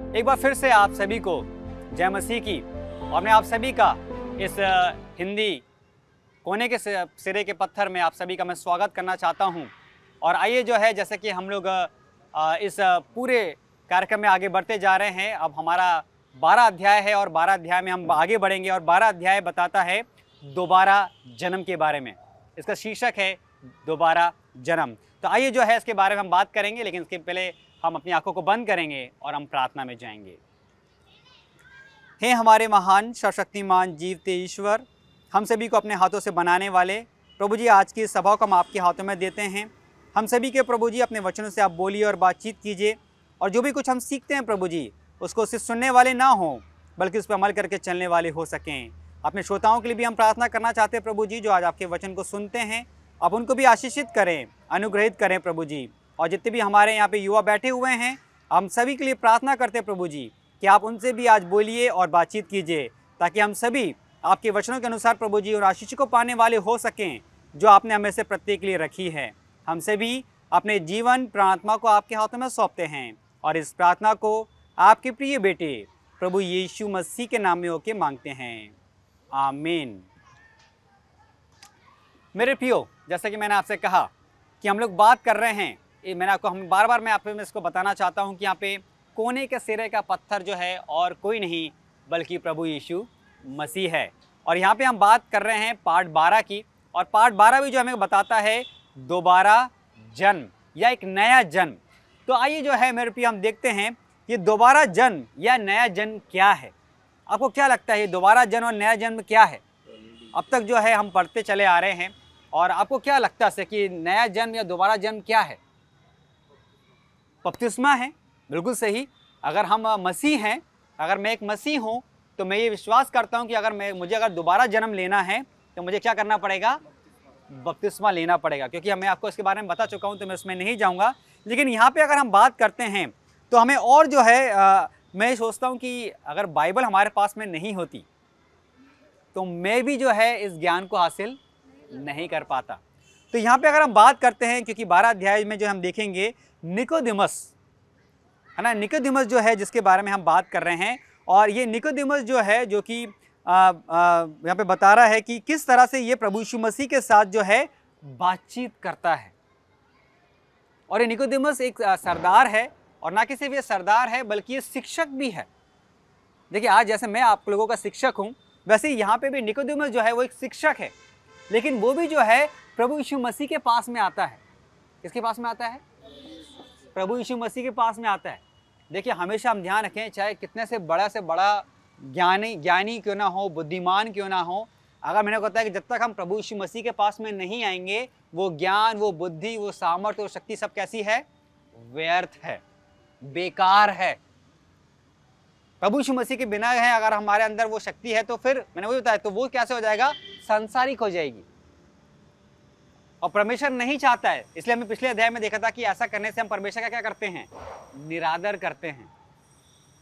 एक बार फिर से आप सभी को जय मसीह की, और मैं आप सभी का इस हिंदी कोने के सिरे के पत्थर में आप सभी का मैं स्वागत करना चाहता हूं। और आइए जो है, जैसे कि हम लोग इस पूरे कार्यक्रम में आगे बढ़ते जा रहे हैं। अब हमारा 12 अध्याय है और 12 अध्याय में हम आगे बढ़ेंगे और 12 अध्याय बताता है दोबारा जन्म के बारे में। इसका शीर्षक है दोबारा जन्म। तो आइए जो है इसके बारे में हम बात करेंगे, लेकिन इसके पहले हम अपनी आंखों को बंद करेंगे और हम प्रार्थना में जाएंगे। हे हमारे महान सर्वशक्तिमान जीवते ईश्वर, हम सभी को अपने हाथों से बनाने वाले प्रभु जी, आज की सभा को हम आपके हाथों में देते हैं। हम सभी के प्रभु जी अपने वचनों से आप बोलिए और बातचीत कीजिए, और जो भी कुछ हम सीखते हैं प्रभु जी, उसको सिर्फ सुनने वाले ना हों बल्कि उस पर अमल करके चलने वाले हो सकें। अपने श्रोताओं के लिए भी हम प्रार्थना करना चाहते हैं प्रभु जी, जो आज आपके वचन को सुनते हैं, आप उनको भी आशीषित करें, अनुग्रहित करें प्रभु जी। और जितने भी हमारे यहाँ पे युवा बैठे हुए हैं, हम सभी के लिए प्रार्थना करते हैं प्रभु जी कि आप उनसे भी आज बोलिए और बातचीत कीजिए, ताकि हम सभी आपके वचनों के अनुसार प्रभु जी उन आशीष को पाने वाले हो सकें जो आपने हमें से प्रत्येक के लिए रखी है। हम सभी अपने जीवन प्रार्थना को आपके हाथों में सौंपते हैं और इस प्रार्थना को आपके प्रिय बेटे प्रभु यीशु मसीह के नाम में होके मांगते हैं, आमीन। मेरे प्रियो, जैसा कि मैंने आपसे कहा कि हम लोग बात कर रहे हैं, हम बार बार मैं आपको इसको बताना चाहता हूं कि यहाँ पे कोने के सिरे का पत्थर जो है और कोई नहीं बल्कि प्रभु यीशु मसीह है। और यहाँ पे हम बात कर रहे हैं पार्ट 12 की, और पार्ट 12 भी जो हमें बताता है दोबारा जन्म या एक नया जन्म। तो आइए जो है मेरे प्रिय, हम देखते हैं ये दोबारा जन्म या नया जन्म क्या है। आपको क्या लगता है ये दोबारा जन्म और नया जन्म क्या है? अब तक जो है हम पढ़ते चले आ रहे हैं, और आपको क्या लगता है कि नया जन्म या दोबारा जन्म क्या है? बपतिस्मा है, बिल्कुल सही। अगर हम मसीह हैं, अगर मैं एक मसीह हूँ, तो मैं ये विश्वास करता हूँ कि मुझे अगर दोबारा जन्म लेना है तो मुझे क्या करना पड़ेगा? बपतिस्मा लेना पड़ेगा। क्योंकि मैं आपको इसके बारे में बता चुका हूँ, तो मैं उसमें नहीं जाऊँगा। लेकिन यहाँ पे अगर हम बात करते हैं तो हमें और जो है मैं सोचता हूँ कि अगर बाइबल हमारे पास में नहीं होती तो मैं भी जो है इस ज्ञान को हासिल नहीं कर पाता। तो यहाँ पे अगर हम बात करते हैं, क्योंकि 12 अध्याय में जो हम देखेंगे निकोदेमस है ना, निकोदेमस जो है जिसके बारे में हम बात कर रहे हैं, और ये निकोदेमस जो है जो कि यहाँ पे बता रहा है कि किस तरह से ये प्रभु यीशु मसीह के साथ जो है बातचीत करता है। और ये निकोदेमस एक सरदार है, और ना कि सिर्फ ये सरदार है बल्कि ये शिक्षक भी है। देखिए, आज जैसे मैं आप लोगों का शिक्षक हूँ, वैसे ही यहाँ पे भी निकोदेमस जो है वो एक शिक्षक है, लेकिन वो भी जो है प्रभु यीशु मसीह के पास में आता है। किसके पास में आता है? प्रभु यीशु मसीह के पास में आता है। देखिए, हमेशा हम ध्यान रखें, चाहे कितने से बड़ा ज्ञानी क्यों ना हो, बुद्धिमान क्यों ना हो, अगर मैंने कहता है कि जब तक हम प्रभु यीशु मसीह के पास में नहीं आएंगे, वो ज्ञान, वो बुद्धि, वो सामर्थ्य, वो शक्ति सब कैसी है? व्यर्थ है, बेकार है। प्रभु यीशु मसीह के बिना है अगर हमारे अंदर वो शक्ति है, तो फिर मैंने वही बताया, तो वो कैसे हो जाएगा? सांसारिक हो जाएगी। और परमेश्वर नहीं चाहता है, इसलिए हमने पिछले अध्याय में देखा था कि ऐसा करने से हम परमेश्वर का क्या करते हैं? निरादर करते हैं।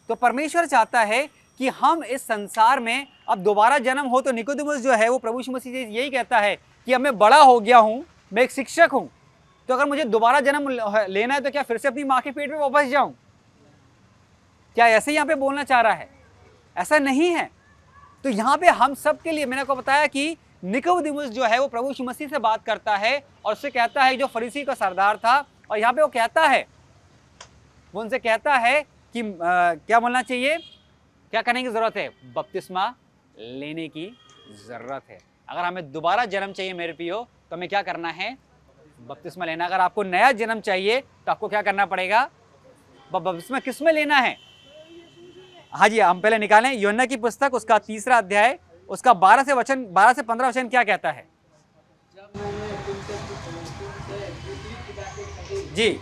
तो परमेश्वर चाहता है कि हम इस संसार में अब दोबारा जन्म हो। तो निकोदेमस जो है वो प्रभु यीशु मसीह से यही कहता है कि अब मैं बड़ा हो गया हूँ, मैं एक शिक्षक हूँ, तो अगर मुझे दोबारा जन्म लेना है तो क्या फिर से अपनी माँ के पेट में वापस जाऊँ? क्या ऐसे यहाँ पे बोलना चाह रहा है? ऐसा नहीं है। तो यहाँ पे हम सब के लिए मैंने आपको बताया कि निकोदेमस जो है वो प्रभु यीशु मसीह से बात करता है और उससे कहता है, जो फरीसी का सरदार था, और यहाँ पे वो कहता है, वो उनसे कहता है कि क्या बोलना चाहिए, क्या करने की जरूरत है? बपतिस्मा लेने की जरूरत है। अगर हमें दोबारा जन्म चाहिए मेरे प्रियो, तो हमें क्या करना है? बपतिस्मा लेना। अगर आपको नया जन्म चाहिए तो आपको क्या करना पड़ेगा? बपतिस्मा किस में लेना है? हाँ जी, हम पहले निकालें यूहन्ना की पुस्तक, उसका 3रा अध्याय, उसका 12 से 15 वचन क्या कहता है? जी,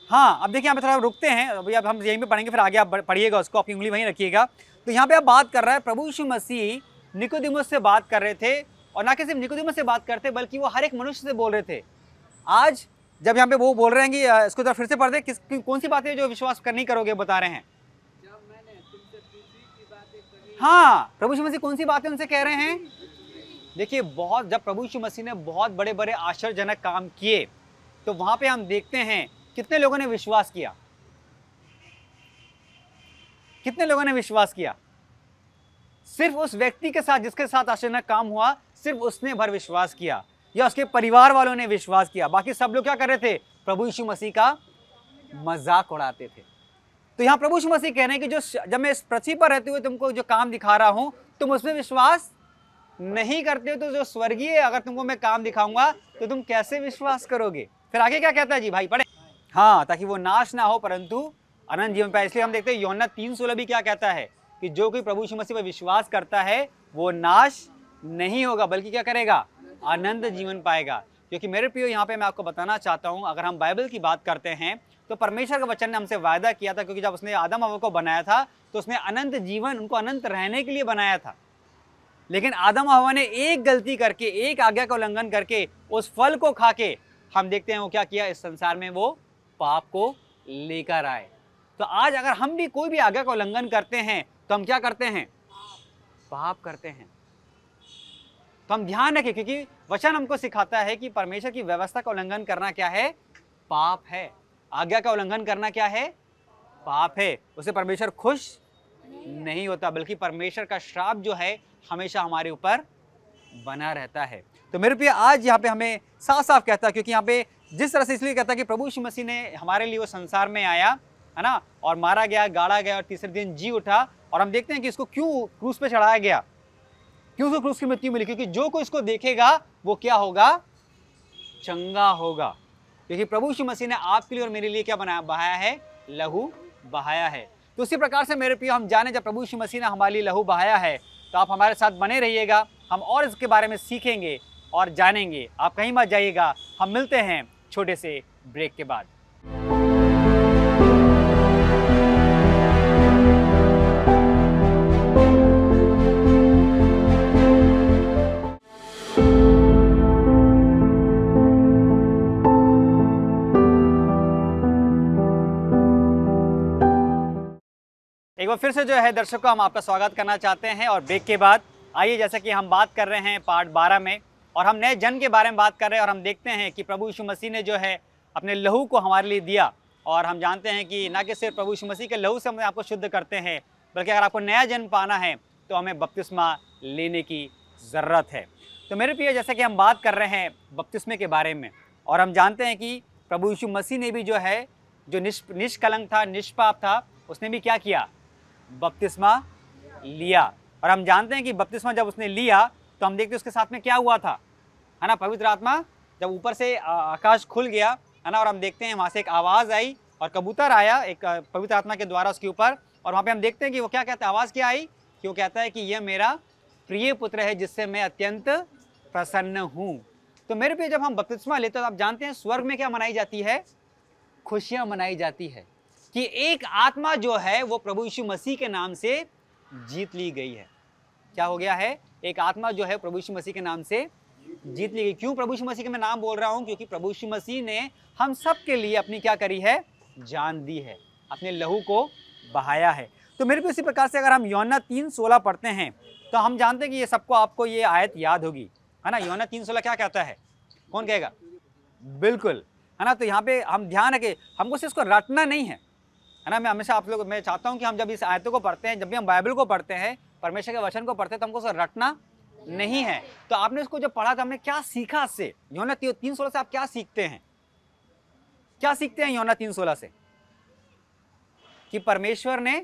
हाँ, अब देखिए यहाँ पे थोड़ा रुकते हैं, अभी अब हम यहीं पे पढ़ेंगे, फिर आगे आप पढ़िएगा उसको, अपनी उंगली वहीं रखिएगा। तो यहाँ पे आप बात कर रहा है, प्रभु यीशु मसीह निकोदेमस से बात कर रहे थे, और ना कि सिर्फ निकोदेमस से बात करते बल्कि वो हर एक मनुष्य से बोल रहे थे। आज जब यहाँ पे वो बोल रहे हैं कि इसको फिर से पढ़ दे, कौन सी बातें जो विश्वास नहीं करोगे बता रहे हैं? हाँ, प्रभु यीशु मसीह कौन सी बातें उनसे कह रहे हैं? देखिए बहुत, जब प्रभु यीशु मसीह ने बहुत बड़े बड़े आश्चर्यजनक काम किए तो वहां पे हम देखते हैं कितने लोगों ने विश्वास किया, कितने लोगों ने विश्वास किया। सिर्फ उस व्यक्ति के साथ जिसके साथ आश्चर्यजनक काम हुआ, सिर्फ उसने भर विश्वास किया या उसके परिवार वालों ने विश्वास किया। बाकी सब लोग क्या कर रहे थे? प्रभु यीशु मसीह का मजाक उड़ाते थे। तो यहां प्रभु यीशु मसीह कह रहे हैं कि जब मैं इस पृथ्वी पर रहते हुए तुमको जो काम दिखा रहा हूं तुम उसमें विश्वास नहीं करते हो, तो जो स्वर्गीय अगर तुमको मैं काम दिखाऊंगा तो तुम कैसे विश्वास करोगे? फिर आगे क्या कहता है जी भाई, पढ़े। हाँ, ताकि वो नाश ना हो परंतु अनंत जीवन पाए। इसलिए हम देखते हैं यूहन्ना 3:16 भी क्या कहता है कि जो कोई प्रभु यीशु मसीह पर विश्वास करता है वो नाश नहीं होगा बल्कि क्या करेगा? अनंत जीवन पाएगा। क्योंकि मेरे प्रियो यहाँ पे मैं आपको बताना चाहता हूँ, अगर हम बाइबल की बात करते हैं तो परमेश्वर का वचन ने हमसे वायदा किया था, क्योंकि जब उसने आदम हव्वा को बनाया था तो उसने अनंत जीवन, उनको अनंत रहने के लिए बनाया था। लेकिन आदम हव्वा ने एक गलती करके, एक आज्ञा का उल्लंघन करके उस फल को खा के हम देखते हैं वो क्या किया? इस संसार में वो पाप को लेकर आए। तो आज अगर हम भी कोई भी आज्ञा का उल्लंघन करते हैं तो हम क्या करते हैं? पाप करते हैं। तो हम ध्यान रखें, क्योंकि वचन हमको सिखाता है कि परमेश्वर की व्यवस्था का उल्लंघन करना क्या है? पाप है। आज्ञा का उल्लंघन करना क्या है? पाप है। उससे परमेश्वर खुश नहीं होता, बल्कि परमेश्वर का श्राप जो है हमेशा हमारे ऊपर बना रहता है। तो मेरे प्रिय आज यहाँ पे हमें साफ साफ कहता है, क्योंकि यहाँ पे जिस तरह से इसलिए कहता है कि प्रभु यीशु मसीह ने हमारे लिए वो संसार में आया है ना, और मारा गया, गाड़ा गया और तीसरे दिन जी उठा। और हम देखते हैं कि इसको क्यों क्रूस पे चढ़ाया गया, क्यों उसको क्रूस की मृत्यु मिली? क्योंकि जो कोई इसको देखेगा वो क्या होगा? चंगा होगा। क्योंकि प्रभु यीशु मसीह ने आपके लिए और मेरे लिए क्या बहाया है? लहू बहाया है। तो उसी प्रकार से मेरे प्रिय हम जाने, जब प्रभु यीशु मसीह ने हमारे लिए लहू बहाया है तो आप हमारे साथ बने रहिएगा, हम और इसके बारे में सीखेंगे और जानेंगे। आप कहीं मत जाइएगा, हम मिलते हैं छोटे से ब्रेक के बाद। एक बार फिर से जो है दर्शकों, हम आपका स्वागत करना चाहते हैं और ब्रेक के बाद आइए, जैसा कि हम बात कर रहे हैं पार्ट 12 में, और हम नए जन्म के बारे में बात कर रहे हैं। और हम देखते हैं कि प्रभु यीशु मसीह ने जो है अपने लहू को हमारे लिए दिया, और हम जानते हैं कि ना कि सिर्फ प्रभु यीशु मसीह के लहू से हम आपको शुद्ध करते हैं, बल्कि अगर आपको नया जन्म पाना है तो हमें बपतिस्मा लेने की ज़रूरत है। तो मेरे प्रिय, जैसा कि हम बात कर रहे हैं बपतिस्मे के बारे में, और हम जानते हैं कि प्रभु यीशु मसीह ने भी जो है, जो निष्कलंक था, निष्पाप था, उसने भी क्या किया? बपतिस्मा लिया। और हम जानते हैं कि बपतिस्मा जब उसने लिया तो हम देखते हैं उसके साथ में क्या हुआ था, है ना? पवित्र आत्मा जब ऊपर से आकाश खुल गया, है ना, और हम देखते हैं वहाँ से एक आवाज़ आई और कबूतर आया एक पवित्र आत्मा के द्वारा उसके ऊपर। और वहाँ पे हम देखते हैं कि वो क्या कहता है? आवाज़ क्या आई कि वो कहता है कि यह मेरा प्रिय पुत्र है जिससे मैं अत्यंत प्रसन्न हूँ। तो मेरे पे जब हम बपतिस्मा लेते हैं तो आप जानते हैं स्वर्ग में क्या मनाई जाती है? खुशियाँ मनाई जाती है कि एक आत्मा जो है वो प्रभु यीशु मसीह के नाम से जीत ली गई है। क्या हो गया है? एक आत्मा जो है प्रभु यीशु मसीह के नाम से जीत ली गई। क्यों प्रभु यीशु मसीह का मैं नाम बोल रहा हूं? क्योंकि प्रभु यीशु मसीह ने हम सब के लिए अपनी क्या करी है? जान दी है, अपने लहू को बहाया है। तो मेरे भी इसी प्रकार से अगर हम यूहन्ना 3:16 पढ़ते हैं तो हम जानते हैं कि ये सबको आपको ये आयत याद होगी, है ना? यूहन्ना 3:16 क्या कहता है? कौन कहेगा? बिल्कुल, है ना? तो यहाँ पे हम ध्यान रखें, हमको सिर्फ इसको रटना नहीं है ना? मैं हमेशा आप लोग, मैं चाहता हूँ कि हम जब इस आयतों को पढ़ते हैं, जब भी हम बाइबल को पढ़ते हैं, परमेश्वर के वचन को पढ़ते हैं, तो हमको उसको रटना नहीं है। तो आपने इसको जब पढ़ा तो हमने क्या सीखा इससे? यूहन्ना 3:16 से आप क्या सीखते हैं? क्या सीखते हैं यूहन्ना 3:16 से? कि परमेश्वर ने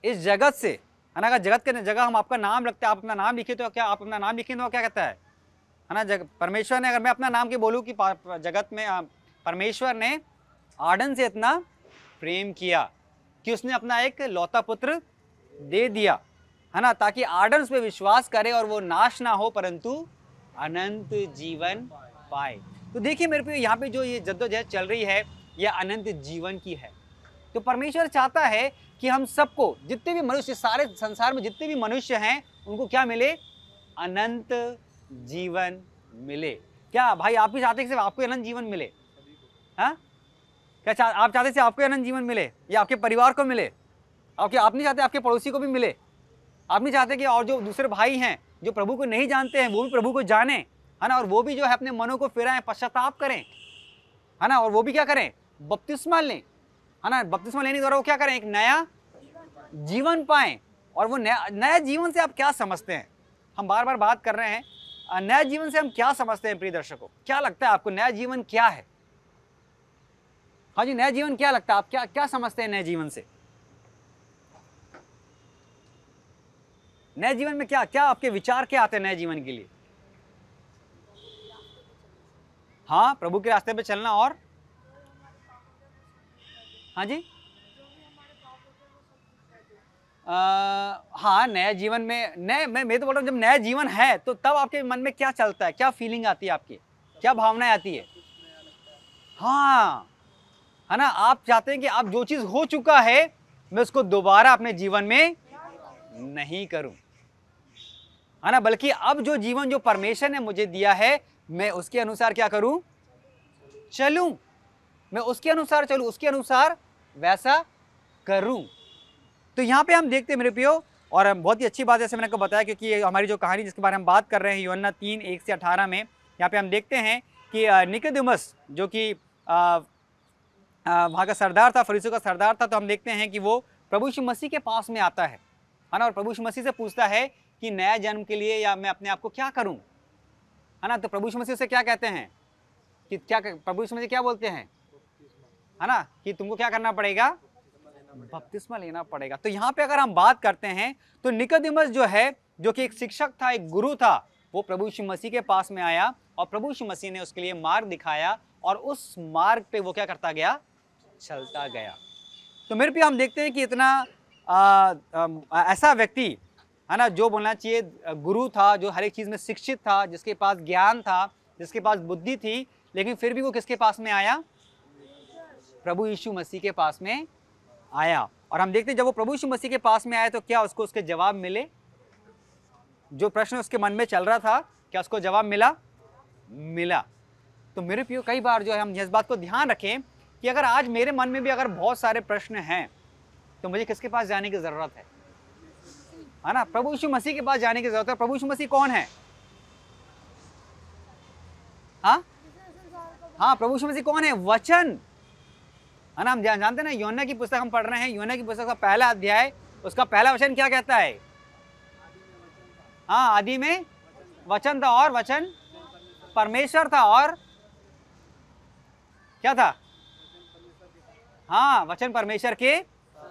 इस जगत से, है ना, अगर जगत के जगह हम आपका नाम रखते हैं, आप अपना नाम लिखे तो क्या, आप अपना नाम लिखें तो क्या कहता है ना? परमेश्वर ने, अगर मैं अपना नाम के बोलूँ कि जगत में परमेश्वर ने आदम से इतना प्रेम किया कि उसने अपना एक लौता पुत्र दे दिया, है ना, ताकि आदम उस पे विश्वास करे और वो नाश ना हो परंतु अनंत जीवन पाए। तो देखिए मेरे पे यहाँ पे जो ये जद्दोजहद चल रही है, ये अनंत जीवन की है। तो परमेश्वर चाहता है कि हम सबको, जितने भी मनुष्य, सारे संसार में जितने भी मनुष्य हैं, उनको क्या मिले? अनंत जीवन मिले। क्या भाई आप भी चाहते हैं कि सिर्फ आपको अनंत जीवन मिले? हाँ, क्या आप चाहते हैं आपको अनंत जीवन मिले या आपके परिवार को मिले? आप नहीं चाहते आपके पड़ोसी को भी मिले? आप नहीं चाहते कि और जो दूसरे भाई हैं जो प्रभु को नहीं जानते हैं वो भी प्रभु को जाने, है ना, और वो भी जो है अपने मनों को फिराएं, पश्चाताप करें, है ना, और वो भी क्या करें, बपतिस्मा लें, है ना। बपतिस्मा लेने के द्वारा वो क्या करें, एक नया जीवन पाएं। और वो नया जीवन से आप क्या समझते हैं, हम बार बार बात कर रहे हैं नया जीवन से हम क्या समझते हैं प्रिय दर्शकों, क्या लगता है आपको नया जीवन क्या है? हाँ जी, नया जीवन क्या लगता है, आप क्या क्या समझते हैं नए जीवन से? नए जीवन में क्या क्या आपके विचार क्या आते हैं नए जीवन के लिए? हाँ, प्रभु के रास्ते पे चलना, और हाँ जी, हाँ, नया जीवन में नए मैं तो बोल रहा हूँ, जब नया जीवन है तो तब आपके मन में क्या चलता है, क्या फीलिंग आती है आपकी, क्या भावनाएं आती है? हाँ, है ना, आप चाहते हैं कि आप जो चीज हो चुका है मैं उसको दोबारा अपने जीवन में नहीं करूं, है ना, बल्कि अब जो जीवन जो परमेश्वर ने मुझे दिया है मैं उसके अनुसार क्या करूं, चलूं, मैं उसके अनुसार चलूं, उसके अनुसार वैसा करूं। तो यहाँ पे हम देखते हैं मेरे प्रियो, और बहुत ही अच्छी बात है, जैसे मैंने आपको बताया, क्योंकि हमारी जो कहानी जिसके बारे में हम बात कर रहे हैं यूहन्ना 3:1-18 में, यहाँ पे हम देखते हैं कि निकोदेमुस जो कि वहाँ का सरदार था, फरीसियों का सरदार था, तो हम देखते हैं कि वो प्रभु यीशु मसीह के पास में आता है ना, और प्रभु यीशु मसीह से पूछता है कि नया जन्म के लिए या मैं अपने आप को क्या करूं, है ना। तो प्रभु यीशु मसीह से क्या कहते हैं कि क्या, प्रभु यीशु मसीह क्या बोलते हैं, है ना, कि तुमको क्या करना पड़ेगा, बपतिस्मा लेना पड़ेगा। तो यहाँ पे अगर हम बात करते हैं तो निकोदेमुस जो है, जो कि एक शिक्षक था, एक गुरु था, वो प्रभु यीशु मसीह के पास में आया और प्रभु यीशु मसीह ने उसके लिए मार्ग दिखाया, और उस मार्ग पे वो क्या करता गया, चलता गया। तो मेरे पे हम देखते हैं कि इतना ऐसा व्यक्ति, है ना, जो बोलना चाहिए गुरु था, जो हर एक चीज में शिक्षित था, जिसके पास ज्ञान था, जिसके पास बुद्धि थी, लेकिन फिर भी वो किसके पास में आया, प्रभु यीशु मसीह के पास में आया। और हम देखते हैं जब वो प्रभु यीशु मसीह के पास में आया तो क्या उसको उसके जवाब मिले, जो प्रश्न उसके मन में चल रहा था क्या उसको जवाब मिला। तो मेरे प्रियो, कई बार जो है हम इस बात को ध्यान रखें कि अगर आज मेरे मन में भी अगर बहुत सारे प्रश्न हैं तो मुझे किसके पास जाने की जरूरत है ना, प्रभु यीशु मसीह के पास जाने की जरूरत है। प्रभु यीशु मसीह कौन है? हाँ, प्रभु यीशु मसीह कौन है? वचन, है ना। हम जानते हैं ना, यूहन्ना की पुस्तक हम पढ़ रहे हैं, यूहन्ना की पुस्तक का पहला अध्याय, उसका पहला वचन क्या कहता है? हाँ, आदि में वचन था और वचन परमेश्वर था, और क्या था? हाँ, वचन परमेश्वर के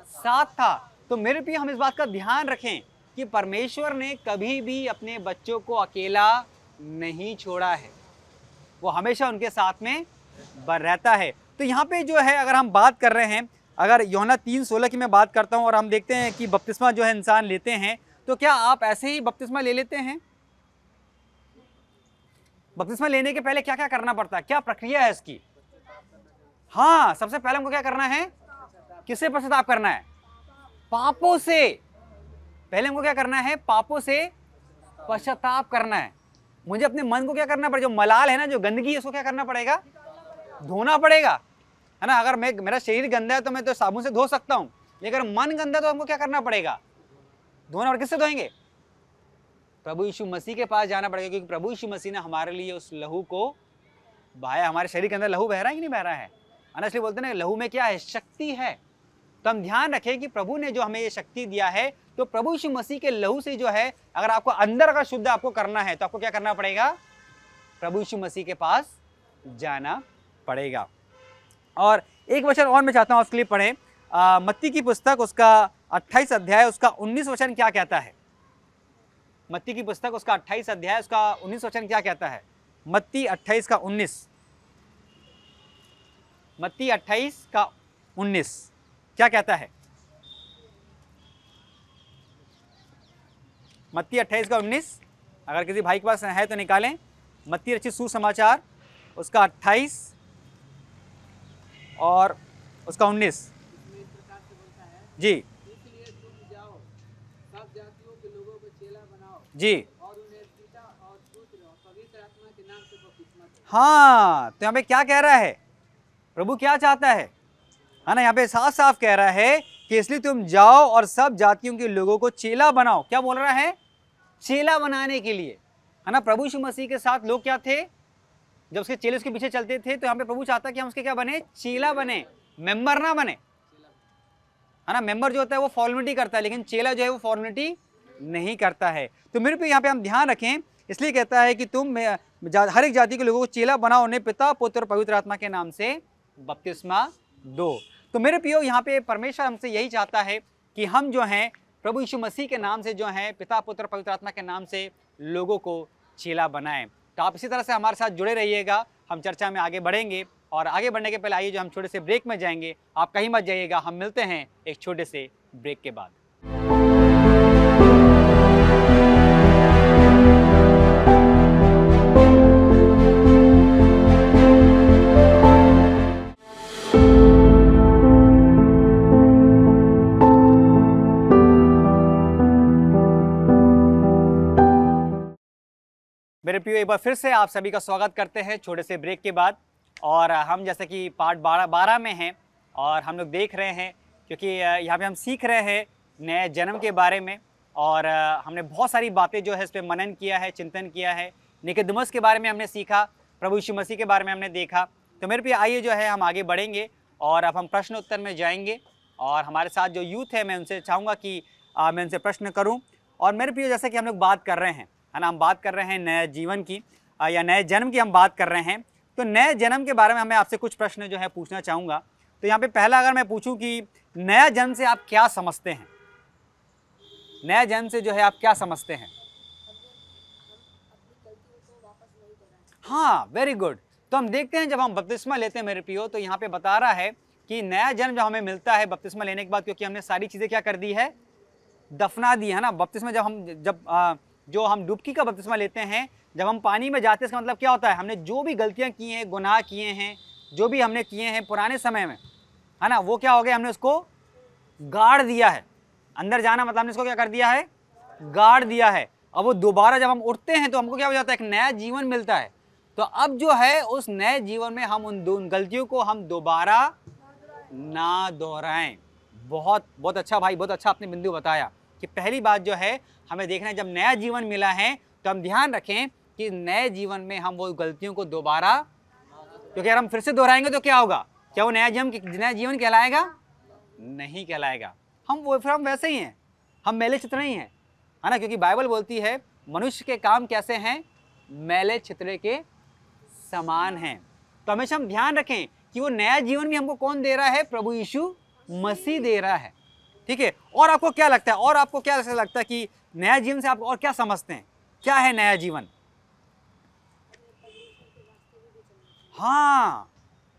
साथ था। तो मेरे प्रिय, हम इस बात का ध्यान रखें कि परमेश्वर ने कभी भी अपने बच्चों को अकेला नहीं छोड़ा है, वो हमेशा उनके साथ में रहता है। तो यहाँ पे जो है अगर हम बात कर रहे हैं, अगर यूहन्ना 3:16 की मैं बात करता हूँ और हम देखते हैं कि बपतिस्मा जो है इंसान लेते हैं, तो क्या आप ऐसे ही बपतिस्मा ले लेते हैं? बपतिस्मा लेने के पहले क्या क्या करना पड़ता है, क्या प्रक्रिया है इसकी? हाँ, सबसे पहले हमको क्या करना है, किससे पश्चाताप करना है? पापों से। पहले हमको क्या करना है, पापों से पश्चाताप करना है। मुझे अपने मन को क्या करना पड़ेगा, जो मलाल है ना, जो गंदगी है, उसको क्या करना पड़ेगा, धोना पड़ेगा, है ना। अगर मेरा शरीर गंदा है तो मैं तो साबुन से धो सकता हूं, लेकिन मन गंदा है तो हमको क्या करना पड़ेगा, धोना। और किससे धोएंगे? प्रभु यीशु मसीह के पास जाना पड़ेगा, क्योंकि प्रभु यीशु मसीह ने हमारे लिए उस लहू को बहाया। हमारे शरीर के अंदर लहू बह रहा है कि नहीं बह रहा है? इसलिए बोलते हैं लहू में क्या है, शक्ति है। तो हम ध्यान रखें कि प्रभु ने जो हमें ये शक्ति दिया है, तो प्रभु यीशु मसीह के लहू से जो है, अगर आपको अंदर अगर शुद्ध आपको करना है तो आपको क्या करना पड़ेगा, प्रभु यीशु मसीह के पास जाना पड़ेगा। और एक वचन और मैं चाहता हूं उसके लिए पढ़ें, मत्ती की पुस्तक उसका 28 अध्याय उसका 19 वचन क्या कहता है? मत्ती की पुस्तक उसका 28 अध्याय उसका 19 वचन क्या कहता है? मत्ती 28 का 19, मत्ती 28 का 19 क्या कहता है? मत्ती 28 का 19, अगर किसी भाई के पास है तो निकालें। मत्ती रचित सुसमाचार उसका 28 और उसका 19 जी। इसलिए तुम जाओ, सब जातियों के लोगों को चेला बनाओ जी, और उन्हें पिता और पुत्र और पवित्र आत्मा के नाम से बपतिस्मा दो। हाँ, तो यहाँ पे क्या कह रहा है, प्रभु क्या चाहता है ना, यहाँ पे साफ साफ कह रहा है कि इसलिए तुम जाओ और सब जातियों के लोगों को चेला बनाओ। क्या बोल रहा है? चेला बनाने के लिए, है ना। प्रभु यीशु मसीह के साथ लोग क्या थे, जब उसके चेले उसके पीछे चलते थे तो यहाँ पे प्रभु चाहता कि हम उसके क्या बने, चेला बने, मेंबर ना बने, है ना। मेंबर जो होता है वो फॉर्मेलिटी करता है, लेकिन चेला जो है वो फॉर्मेलिटी नहीं करता है। तो मेरे पे यहाँ पे हम ध्यान रखें, इसलिए कहता है कि तुम हर एक जाति के लोगों को चेला बनाओ, उन्हें पिता पुत्र और पवित्र आत्मा के नाम से बपतिस्मा दो। तो मेरे प्रियो, यहाँ पे परमेश्वर हमसे यही चाहता है कि हम जो हैं प्रभु यीशु मसीह के नाम से जो है पिता पुत्र पवित्र आत्मा के नाम से लोगों को चेला बनाएं। तो आप इसी तरह से हमारे साथ जुड़े रहिएगा, हम चर्चा में आगे बढ़ेंगे। और आगे बढ़ने के पहले आइए जो हम छोटे से ब्रेक में जाएंगे, आप कहीं मत जाइएगा, हम मिलते हैं एक छोटे से ब्रेक के बाद। मेरे प्रियो, एक बार फिर से आप सभी का स्वागत करते हैं छोटे से ब्रेक के बाद। और हम जैसे कि पार्ट 12 में हैं और हम लोग देख रहे हैं, क्योंकि यहाँ पे हम सीख रहे हैं नए जन्म के बारे में। और हमने बहुत सारी बातें जो है इस पर मनन किया है, चिंतन किया है। निकोदेमुस के बारे में हमने सीखा, प्रभु यीशु मसीह के बारे में हमने देखा। तो मेरे प्रियो, आइए जो है हम आगे बढ़ेंगे और अब हम प्रश्न उत्तर में जाएंगे। और हमारे साथ जो यूथ है, मैं उनसे चाहूँगा कि मैं उनसे प्रश्न करूँ। और मेरे प्रियो, जैसे कि हम लोग बात कर रहे हैं, है ना, हम बात कर रहे हैं नए जीवन की या नए जन्म की हम बात कर रहे हैं। तो नए जन्म के बारे में हमें आपसे कुछ प्रश्न जो है पूछना चाहूँगा। तो यहाँ पे पहला अगर मैं पूछूं कि नया जन्म से आप क्या समझते हैं, नया जन्म से जो है आप क्या समझते हैं? हाँ, वेरी गुड। तो हम देखते हैं जब हम बपतिस्मा लेते हैं मेरे प्रियो, तो यहाँ पे बता रहा है कि नया जन्म जब हमें मिलता है बपतिस्मा लेने के बाद, क्योंकि हमने सारी चीज़ें क्या कर दी है, दफना दी है ना। बपतिस्मा जो हम डुबकी का बपतिस्मा लेते हैं, जब हम पानी में जाते हैं, इसका मतलब क्या होता है, हमने जो भी गलतियां की हैं, गुनाह किए हैं, जो भी हमने किए हैं पुराने समय में, है ना, वो क्या हो गया, हमने उसको गाड़ दिया है। अंदर जाना मतलब हमने इसको क्या कर दिया है, गाड़ दिया है। अब वो दोबारा जब हम उठते हैं तो हमको क्या हो जाता है, एक नया जीवन मिलता है। तो अब जो है उस नए जीवन में हम उन गलतियों को हम दोबारा ना दोहराएं। बहुत बहुत अच्छा भाई, बहुत अच्छा आपने बिंदु बताया कि पहली बात जो है हमें देखना है, जब नया जीवन मिला है तो हम ध्यान रखें कि नए जीवन में हम वो गलतियों को दोबारा, क्योंकि अगर हम फिर से दोहराएंगे तो क्या होगा, क्या वो नया जीवन कहलाएगा? नहीं कहलाएगा। हम वैसे ही हैं, हम मैले चितरे ही हैं, है ना। क्योंकि बाइबल बोलती है मनुष्य के काम कैसे हैं, मैले चितरे के समान हैं। तो हमेशा हम ध्यान रखें कि वो नया जीवन भी हमको कौन दे रहा है, प्रभु यीशु मसीह दे रहा है। ठीक है। और आपको क्या लगता है, और आपको क्या ऐसा लगता है कि नया जीवन से आप और क्या समझते हैं, क्या है नया जीवन? हाँ,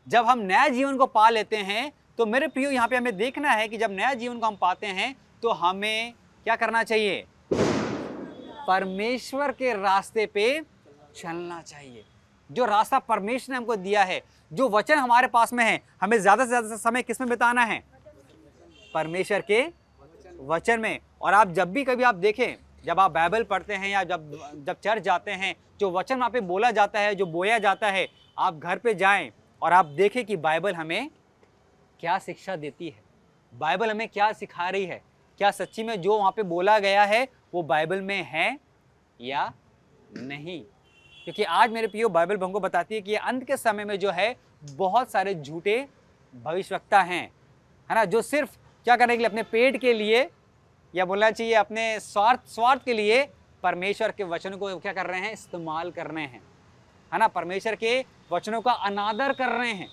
जब हम नया जीवन को पा लेते हैं तो मेरे प्रियो, यहाँ पे हमें देखना है कि जब नया जीवन को हम पाते हैं तो हमें क्या करना चाहिए, परमेश्वर के रास्ते पे चलना चाहिए। जो रास्ता परमेश्वर ने हमको दिया है, जो वचन हमारे पास में है, हमें ज्यादा से ज्यादा समय किस में बिताना है, परमेश्वर के वचन में। और आप जब भी कभी आप देखें, जब आप बाइबल पढ़ते हैं या जब चर्च जाते हैं, जो वचन वहाँ पे बोला जाता है, जो बोया जाता है, आप घर पे जाएं और आप देखें कि बाइबल हमें क्या शिक्षा देती है, बाइबल हमें क्या सिखा रही है, क्या सच्ची में जो वहाँ पे बोला गया है वो बाइबल में है या नहीं। क्योंकि आज मेरे प्रियो, बाइबल हमको बताती है कि अंत के समय में जो है बहुत सारे झूठे भविष्यवक्ता हैं, है ना, जो सिर्फ क्या करने के लिए, अपने पेट के लिए, या बोलना चाहिए अपने स्वार्थ के लिए परमेश्वर के वचनों को क्या कर रहे हैं, इस्तेमाल कर रहे हैं, है ना। परमेश्वर के वचनों का अनादर कर रहे हैं।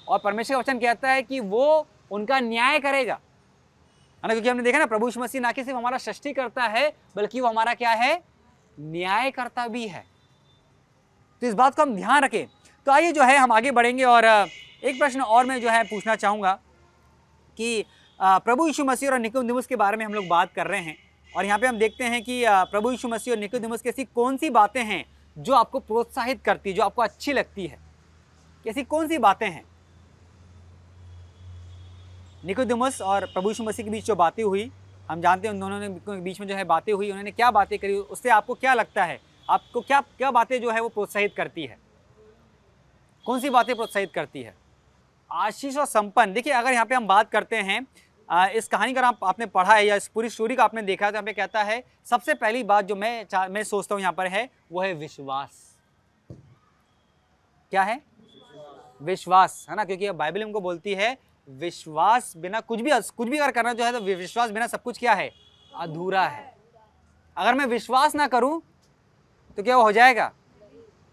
और परमेश्वर का वचन कहता है कि वो उनका न्याय करेगा, है ना। क्योंकि हमने देखा ना, प्रभु यीशु मसीह ना कि सिर्फ हमारा सृष्टि करता है, बल्कि वो हमारा क्या है, न्याय करता भी है। तो इस बात को हम ध्यान रखें। तो आइए जो है हम आगे बढ़ेंगे। और एक प्रश्न और मैं जो है पूछना चाहूँगा कि प्रभु यीशु मसीह और निकोदेमुस के बारे में हम लोग बात कर रहे हैं। और यहाँ पे हम देखते हैं कि प्रभु यीशु मसीह और निकोदेमुस की ऐसी कौन सी बातें हैं जो आपको प्रोत्साहित करती है, जो आपको अच्छी लगती है, ऐसी कौन सी बातें हैं? निकोदेमुस और प्रभु यीशु मसीह के बीच जो बातें हुई, हम जानते हैं उन दोनों के बीच में जो है बातें हुई, उन्होंने क्या बातें करी, उससे आपको क्या लगता है, आपको क्या क्या बातें जो है वो प्रोत्साहित करती है, कौन सी बातें प्रोत्साहित करती है? आशीष और संपन्न। देखिए, अगर यहाँ पे हम बात करते हैं इस कहानी का आपने पढ़ा है या इस पूरी स्टोरी का आपने देखा है तो यहाँ पे कहता है सबसे पहली बात जो मैं सोचता हूँ यहाँ पर है वो है विश्वास। क्या है? विश्वास, है ना, क्योंकि बाइबल हमको बोलती है विश्वास बिना कुछ भी अगर करना जो है तो विश्वास बिना सब कुछ क्या है? अधूरा है। अगर मैं विश्वास ना करूं तो क्या वो हो जाएगा,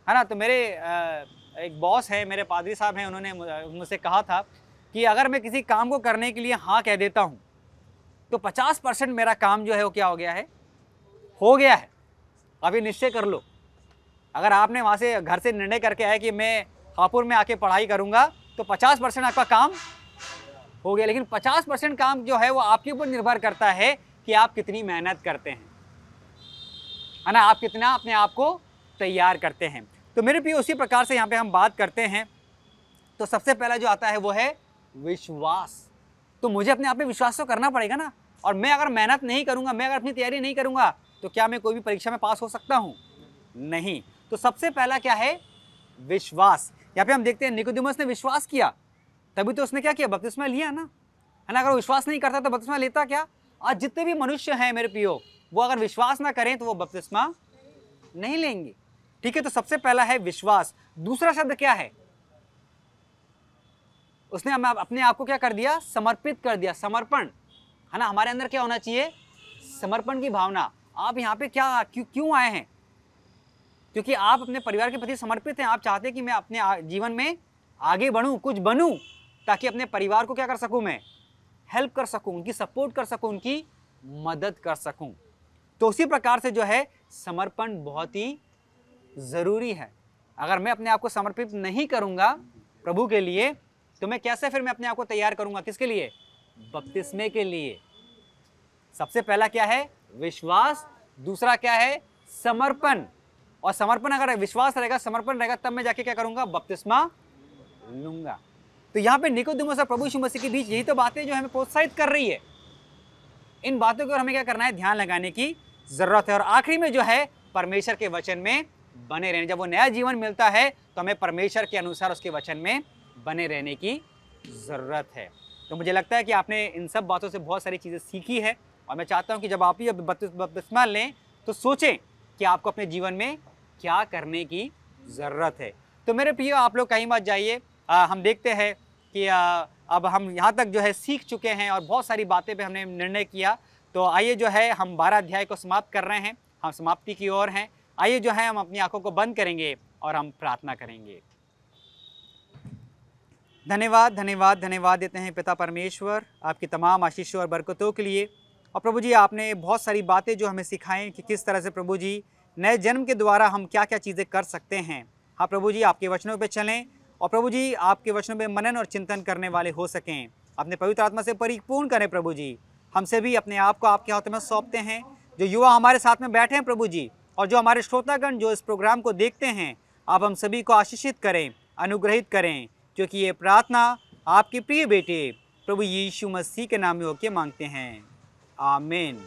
है ना। तो मेरे एक बॉस है, मेरे पादरी साहब हैं, उन्होंने मुझसे कहा था कि अगर मैं किसी काम को करने के लिए हाँ कह देता हूं तो 50% मेरा काम जो है वो क्या हो गया है। अभी निश्चय कर लो, अगर आपने वहाँ से घर से निर्णय करके आया कि मैं हापुड़ में आके पढ़ाई करूँगा तो 50% आपका काम हो गया। लेकिन 50% काम जो है वो आपके ऊपर निर्भर करता है कि आप कितनी मेहनत करते हैं, है ना, आप कितना अपने आप को तैयार करते हैं। तो मेरे प्रिय उसी प्रकार से यहाँ पे हम बात करते हैं तो सबसे पहला जो आता है वो है विश्वास। तो मुझे अपने आप में विश्वास तो करना पड़ेगा ना। और मैं अगर मेहनत नहीं करूँगा, मैं अगर अपनी तैयारी नहीं करूँगा तो क्या मैं कोई भी परीक्षा में पास हो सकता हूँ? नहीं। तो सबसे पहला क्या है? विश्वास। यहाँ पे हम देखते हैं निकोदेमुस ने विश्वास किया तभी तो उसने क्या किया? बपतिस्मा लिया ना, है ना। अगर विश्वास नहीं करता तो बपतिस्मा लेता क्या? आज जितने भी मनुष्य हैं मेरे प्रियो, वो अगर विश्वास ना करें तो वो बपतिस्मा नहीं लेंगे। ठीक है, तो सबसे पहला है विश्वास। दूसरा शब्द क्या है? उसने अपने आप को क्या कर दिया? समर्पित कर दिया, समर्पण, है ना। हमारे अंदर क्या होना चाहिए? समर्पण की भावना। आप यहाँ पे क्यों आए हैं? क्योंकि आप अपने परिवार के प्रति समर्पित हैं। आप चाहते हैं कि मैं अपने जीवन में आगे बढ़ूं, कुछ बनूं, ताकि अपने परिवार को क्या कर सकूं? मैं हेल्प कर सकूं, उनकी सपोर्ट कर सकूं, उनकी मदद कर सकूं। तो उसी प्रकार से जो है समर्पण बहुत ही जरूरी है। अगर मैं अपने आप को समर्पित नहीं करूंगा प्रभु के लिए तो मैं कैसे फिर मैं अपने आप को तैयार करूंगा? किसके लिए? बपतिस्मे के लिए। सबसे पहला क्या है? विश्वास। दूसरा क्या है? समर्पण। और समर्पण अगर विश्वास रहेगा, समर्पण रहेगा, तब मैं जाके क्या करूंगा? बपतिस्मा लूंगा। तो यहाँ पे निकोदेमुस और प्रभु यीशु मसीह के बीच यही तो बातें जो हमें प्रोत्साहित कर रही है। इन बातों को हमें क्या करना है? ध्यान लगाने की जरूरत है। और आखिरी में जो है परमेश्वर के वचन में बने रहने। जब वो नया जीवन मिलता है तो हमें परमेश्वर के अनुसार उसके वचन में बने रहने की जरूरत है। तो मुझे लगता है कि आपने इन सब बातों से बहुत सारी चीज़ें सीखी है। और मैं चाहता हूँ कि जब आप ही बपतिस्मा लें तो सोचें कि आपको अपने जीवन में क्या करने की ज़रूरत है। तो मेरे प्रियो, आप लोग कहीं मत जाइए। हम देखते हैं कि अब हम यहाँ तक जो है सीख चुके हैं और बहुत सारी बातें पे हमने निर्णय किया। तो आइए जो है हम 12 अध्याय को समाप्त कर रहे हैं, हम समाप्ति की ओर हैं। आइए जो है हम अपनी आंखों को बंद करेंगे और हम प्रार्थना करेंगे। धन्यवाद धन्यवाद धन्यवाद देते हैं पिता परमेश्वर आपकी तमाम आशीषों और बरकतों के लिए। और प्रभु जी, आपने बहुत सारी बातें जो हमें सिखाएं कि किस तरह से प्रभु जी नए जन्म के द्वारा हम क्या क्या चीज़ें कर सकते हैं। हाँ प्रभु जी, आपके वचनों पे चलें और प्रभु जी आपके वचनों पे मनन और चिंतन करने वाले हो सकें। अपने पवित्र आत्मा से परिपूर्ण करें प्रभु जी। हमसे भी अपने आप को आपके हाथों में सौंपते हैं। जो युवा हमारे साथ में बैठे हैं प्रभु जी, और जो हमारे श्रोतागण जो इस प्रोग्राम को देखते हैं, आप हम सभी को आशीषित करें, अनुग्रहित करें, क्योंकि ये प्रार्थना आपके प्रिय बेटे प्रभु यीशु मसीह के नाम में होकर मांगते हैं। आमीन।